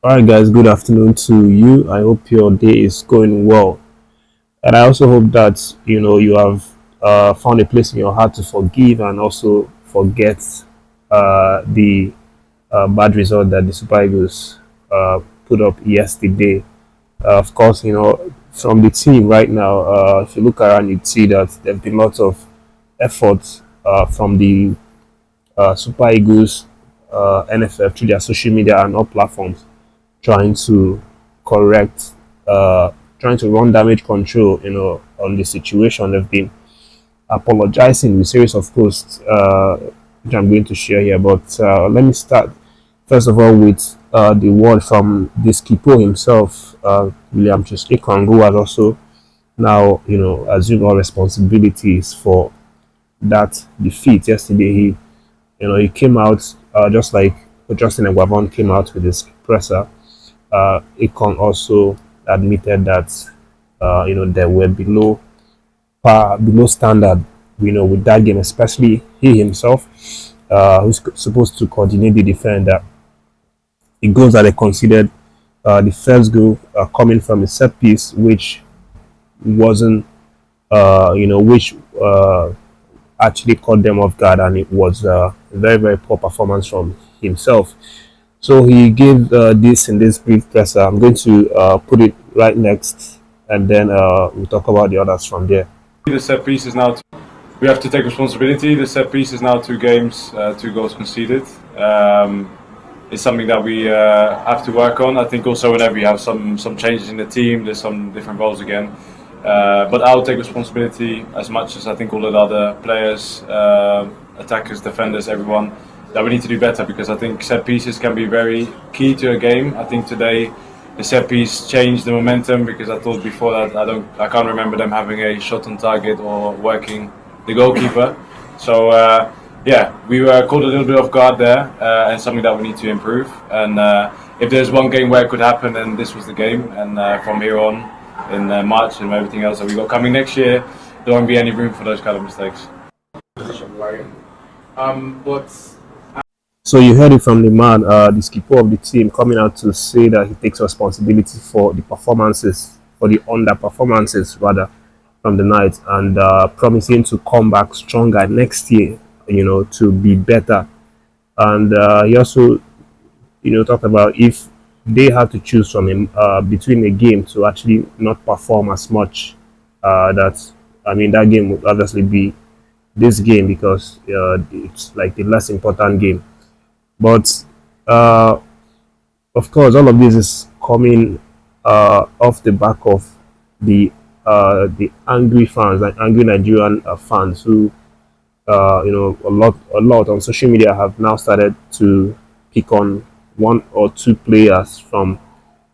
All right, guys, good afternoon to you. I hope your day is going well. And I also hope that you have found a place in your heart to forgive and also forget the bad result that the Super Eagles put up yesterday. Of course, from the team right now, if you look around, you'd see that there have been lots of efforts from the Super Eagles NFF through their social media and all platforms trying to correct, trying to run damage control, on the situation. They've been apologizing with series of posts, which I'm going to share here. But let me start first of all with the word from the skipper himself, William EKONG, who has also now, assumed all responsibilities for that defeat yesterday. He came out just like Justin Aguavon came out with his presser. EKONG also admitted that they were below standard, with that game, especially he himself, who's supposed to coordinate the defender. The goals that they considered, the first goal coming from a set piece, which wasn't, which actually caught them off guard, and it was a very, very poor performance from himself. So he gave this in this brief presser. I'm going to put it right next, and then we'll talk about the others from there. The set piece is now, we have to take responsibility. The set piece is now 2 games, 2 goals conceded. It's something that we have to work on. I think also whenever you have some changes in the team, there's some different roles again. But I'll take responsibility as much as I think all of the other players, attackers, defenders, everyone, that we need to do better, because I think set pieces can be very key to a game. I think today the set piece changed the momentum, because I thought before that I can't remember them having a shot on target or working the goalkeeper. So yeah, we were caught a little bit off guard there, and something that we need to improve. And if there's one game where it could happen, then this was the game. And from here on, in March and everything else that we got coming next year, there won't be any room for those kind of mistakes. So you heard it from the man, the skipper of the team, coming out to say that he takes responsibility for the performances, for the underperformances rather, from the night, and promising to come back stronger next year, to be better. And he also, talked about if they had to choose from him between a game to actually not perform as much, that game would obviously be this game, because it's like the less important game. But of course, all of this is coming off the back of the angry fans, like angry Nigerian fans, who a lot on social media have now started to pick on 1 or 2 players from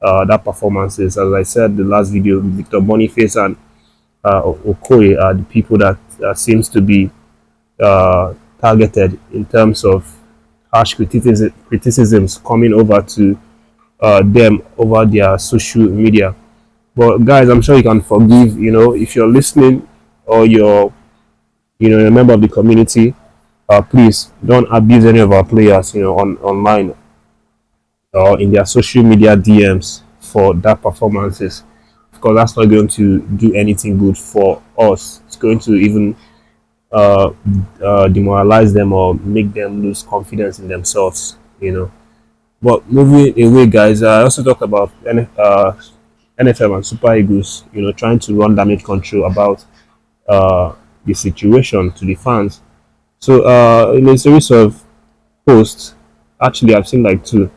that performances. As I said, the last video, Victor Boniface and Okoye are the people that seems to be targeted in terms of harsh criticisms coming over to them over their social media. But guys, I'm sure you can forgive, if you're listening, or you're a member of the community, please don't abuse any of our players, online or in their social media DMs for that performances, because that's not going to do anything good for us. It's going to even demoralize them or make them lose confidence in themselves. But moving away, guys, I also talk about NFM and Super Eagles, trying to run damage control about the situation to the fans. So in a series of posts, actually I've seen like 2,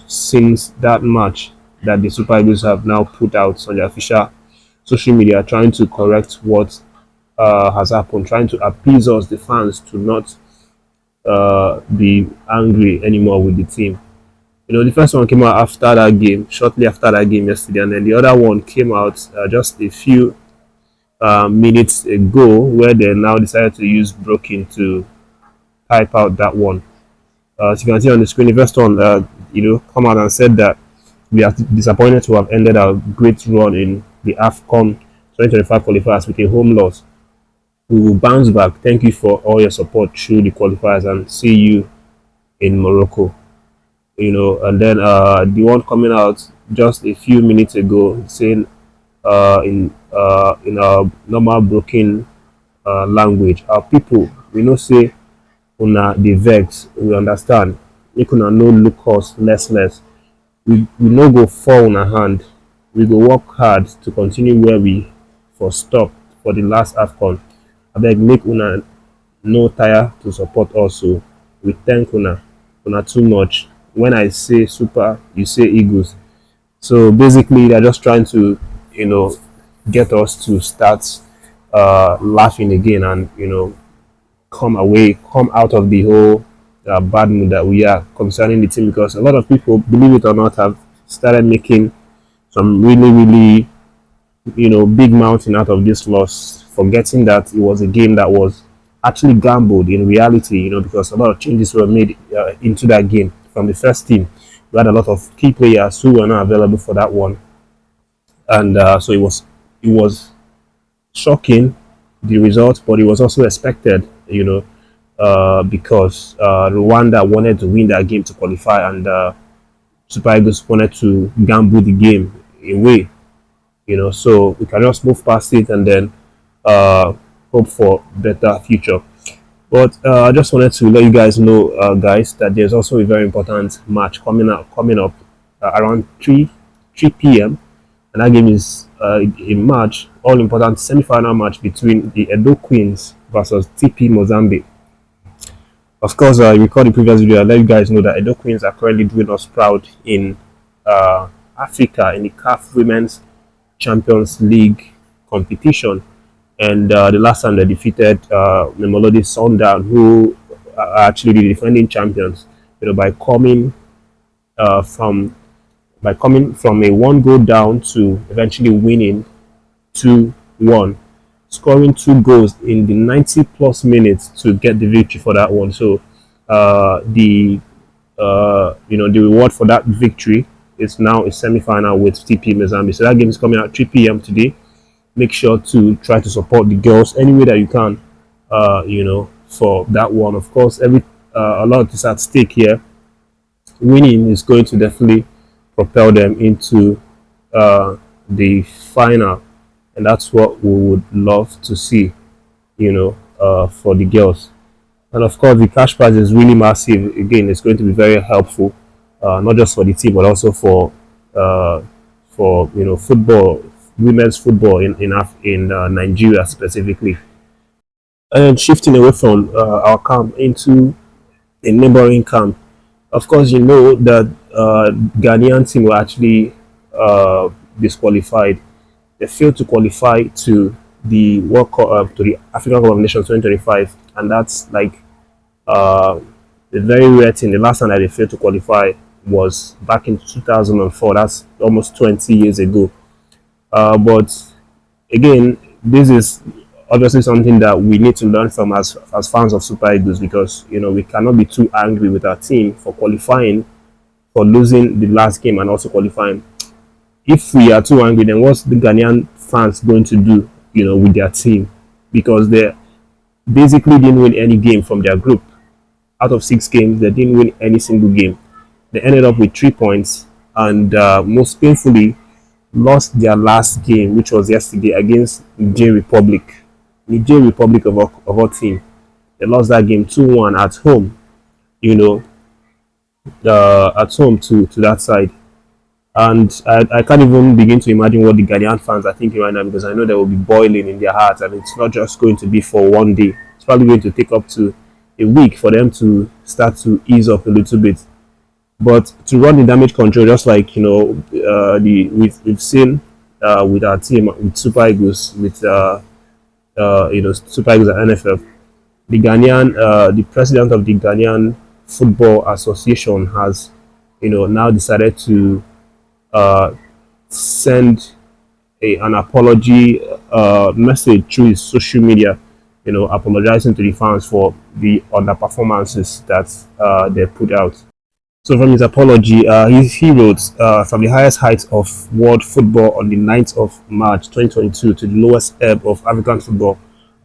since that match, that the Super Eagles have now put out on their official social media, trying to correct what has happened, trying to appease us, the fans, to not be angry anymore with the team. The first one came out after that game, shortly after that game yesterday, and then the other one came out just a few minutes ago, where they now decided to use Broken to type out that one. As you can see on the screen, the first one, come out and said that we are disappointed to have ended our great run in the AFCON 2025 qualifiers with a home loss. We will bounce back. Thank you for all your support through the qualifiers, and see you in Morocco. And then the one coming out just a few minutes ago saying in our normal broken language, our people, we know say una the vex, we understand. Make una no look us less. We no go fall on our hand. We go work hard to continue where we for stop for the last AFCON. I beg make una no tire to support us. So we thank una too much. When I say super, you say eagles. So basically, they're just trying to, get us to start laughing again and come out of the whole bad mood that we are concerning the team, because a lot of people, believe it or not, have started making some really, big mountain out of this loss, forgetting that it was a game that was actually gambled in reality, because a lot of changes were made into that game from the first team. We had a lot of key players who were not available for that one, and so it was shocking, the result, but it was also expected, because Rwanda wanted to win that game to qualify, and Super Eagles wanted to gamble the game away, so we can just move past it and then hope for better future. But I just wanted to let you guys know, guys, that there's also a very important match coming up around 3 p.m. And that game is a match, all important semi-final match between the Edo Queens versus TP Mozambique. Of course, I recorded the previous video. I let you guys know that Edo Queens are currently doing us proud in Africa in the CAF Women's Champions League competition. And the last time they defeated the Melody Sundown, who are actually the defending champions, by coming from a one goal down to eventually winning 2-1, scoring 2 goals in the 90 plus minutes to get the victory for that one. So the reward for that victory is now a semi-final with TP Mozambique. So that game is coming out 3 p.m. today. Make sure to try to support the girls any way that you can, for that one. Of course, a lot is at stake here. Winning is going to definitely propel them into the final, and that's what we would love to see, for the girls. And of course, the cash prize is really massive. Again, it's going to be very helpful, not just for the team, but also for football, women's football in Nigeria specifically. And shifting away from our camp into a neighboring camp. Of course, you know that Ghanaian team were actually disqualified. They failed to qualify to the to the African Cup of Nations 2025, and that's like a very rare thing. The last time that they failed to qualify was back in 2004. That's almost 20 years ago. But again, this is obviously something that we need to learn from as fans of Super Eagles, because we cannot be too angry with our team for qualifying, for losing the last game and also qualifying. If we are too angry, then what's the Ghanaian fans going to do, with their team? Because they basically didn't win any game from their group. Out of 6 games, they didn't win any single game. They ended up with 3 points, and most painfully, lost their last game, which was yesterday against Niger Republic. Niger Republic of our team. They lost that game 2-1 at home, at home to that side. And I can't even begin to imagine what the Ghanaian fans are thinking right now, because I know they will be boiling in their hearts, and it's not just going to be for one day. It's probably going to take up to a week for them to start to ease up a little bit. But to run the damage control, just like we've seen with our team, with Super Eagles, with Super Eagles at NFF, the president of the Ghanaian Football Association has now decided to send an apology message through his social media, apologizing to the fans for the underperformances that they put out. So from his apology, he wrote, from the highest heights of world football on the 9th of March 2022 to the lowest ebb of African football,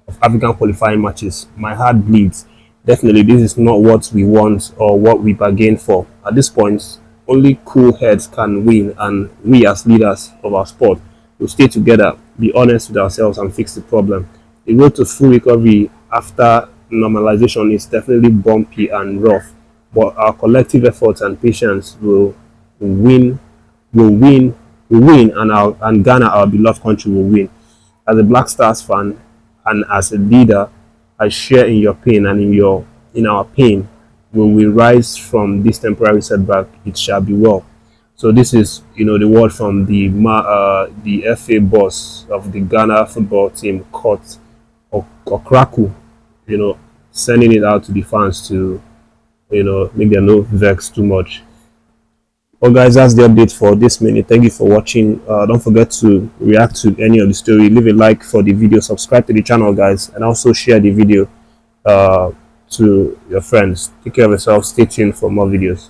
of African qualifying matches, my heart bleeds. Definitely, this is not what we want or what we bargained for. At this point, only cool heads can win, and we as leaders of our sport will stay together, be honest with ourselves, and fix the problem. The road to full recovery after normalization is definitely bumpy and rough, but our collective efforts and patience win, will win, will win, and Ghana, our beloved country, will win. As a Black Stars fan and as a leader, I share in your pain and in our pain. When we rise from this temporary setback, it shall be well. So this is, the word from the FA boss of the Ghana football team, Court Okraku, you know, sending it out to the fans to, make them no vex too much. Well, guys, that's the update for this minute. Thank you for watching. Don't forget to react to any of the story. Leave a like for the video. Subscribe to the channel, guys, and also share the video to your friends. Take care of yourself. Stay tuned for more videos.